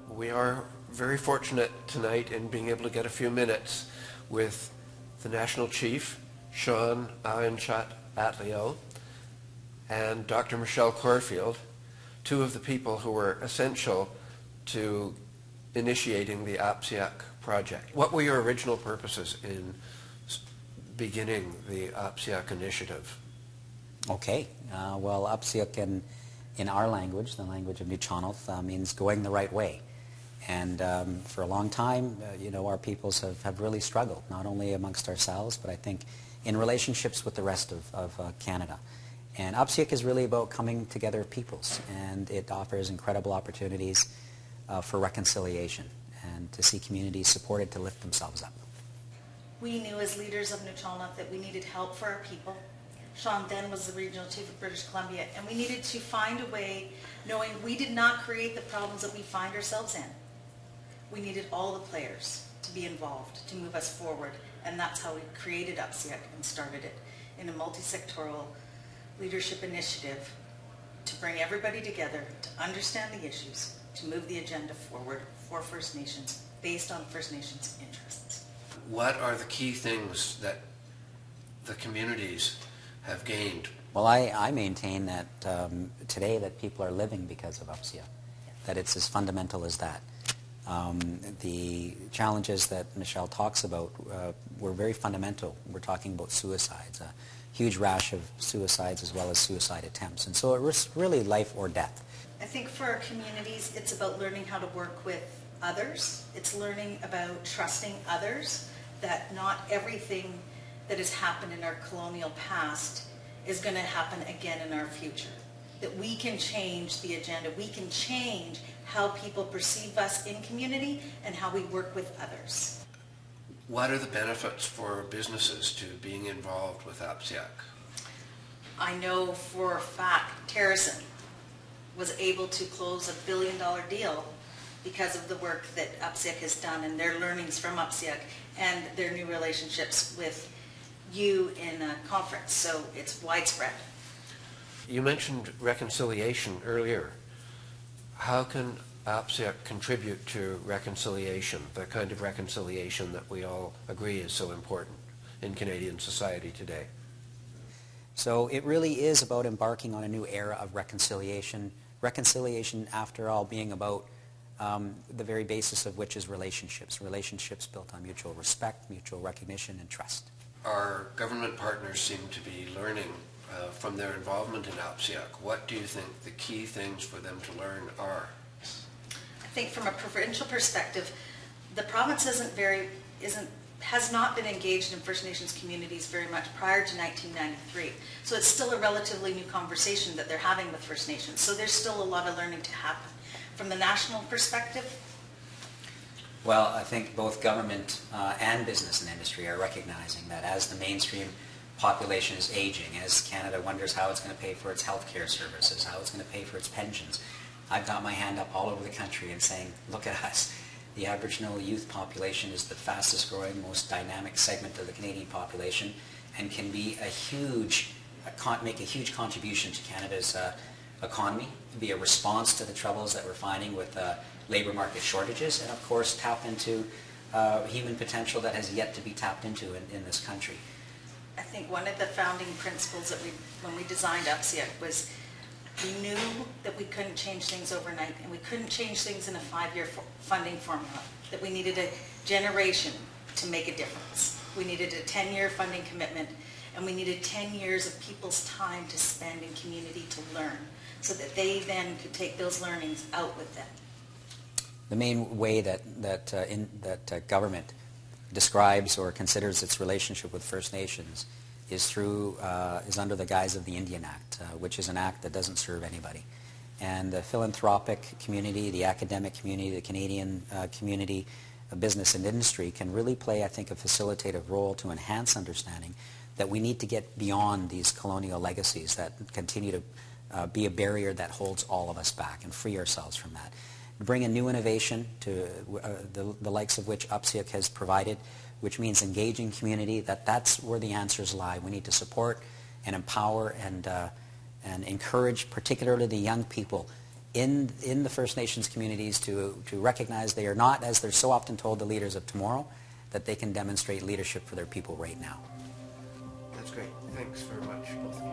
We are very fortunate tonight in being able to get a few minutes with the National Chief, Shawn Atleo, and Dr. Michelle Corfield, two of the people who were essential to initiating the Ahp-cii-uk project. What were your original purposes in beginning the Ahp-cii-uk initiative? Okay, well, Ahp-cii-uk in our language, the language of Nuu-chah-nulth, means going the right way. And for a long time, our peoples have really struggled, not only amongst ourselves, but I think in relationships with the rest of Canada. And Ahp-cii-uk is really about coming together of peoples, and it offers incredible opportunities for reconciliation and to see communities supported to lift themselves up. We knew as leaders of Nuu-chah-nulth that we needed help for our people. Shawn then was the regional chief of British Columbia, and we needed to find a way, knowing we did not create the problems that we find ourselves in. We needed all the players to be involved, to move us forward, and that's how we created Ahp-cii-uk and started it in a multi-sectoral leadership initiative to bring everybody together, to understand the issues, to move the agenda forward for First Nations based on First Nations interests. What are the key things that the communities have gained? Well, I maintain that today that people are living because of Ahp-cii-uk, that it's as fundamental as that. The challenges that Michelle talks about were very fundamental. We're talking about suicides, a huge rash of suicides as well as suicide attempts. And so it was really life or death. I think for our communities, it's about learning how to work with others. It's learning about trusting others, that not everything that has happened in our colonial past is going to happen again in our future. That we can change the agenda. We can change how people perceive us in community and how we work with others. What are the benefits for businesses to being involved with Ahp-cii-uk? I know for a fact Terracin was able to close $1 billion deal because of the work that Ahp-cii-uk has done and their learnings from Ahp-cii-uk and their new relationships with you in a conference, so it's widespread. You mentioned reconciliation earlier. How can Ahp-cii-uk contribute to reconciliation, the kind of reconciliation that we all agree is so important in Canadian society today? So it really is about embarking on a new era of reconciliation. Reconciliation, after all, being about the very basis of which is relationships. Relationships built on mutual respect, mutual recognition, and trust. Our government partners seem to be learning from their involvement in Ahp-cii-uk. What do you think the key things for them to learn are? I think from a provincial perspective, the province has not been engaged in First Nations communities very much prior to 1993. So it's still a relatively new conversation that they're having with First Nations. So there's still a lot of learning to happen. From the national perspective? Well, I think both government and business and industry are recognizing that as the mainstream population is aging, as Canada wonders how it's going to pay for its health care services, how it's going to pay for its pensions, I've got my hand up all over the country and saying, look at us. The Aboriginal youth population is the fastest growing, most dynamic segment of the Canadian population and can be make a huge contribution to Canada's economy, be a response to the troubles that we're finding with labor market shortages, and of course tap into human potential that has yet to be tapped into in this country. I think one of the founding principles that when we designed Ahp-cii-uk was we knew that we couldn't change things overnight and we couldn't change things in a 5-year funding formula, that we needed a generation to make a difference. We needed a 10-year funding commitment and we needed 10 years of people's time to spend in community to learn so that they then could take those learnings out with them. The main way that government describes or considers its relationship with First Nations is under the guise of the Indian Act, which is an act that doesn't serve anybody. And the philanthropic community, the academic community, the Canadian community, business and industry can really play, I think, a facilitative role to enhance understanding that we need to get beyond these colonial legacies that continue to be a barrier that holds all of us back and free ourselves from that. Bring a new innovation to the likes of which Ahp-cii-uk has provided, which means engaging community, that's where the answers lie. We need to support and empower and encourage particularly the young people in the First Nations communities to recognize they are not, as they're so often told, the leaders of tomorrow, that they can demonstrate leadership for their people right now. That's great. Thanks very much, both of you.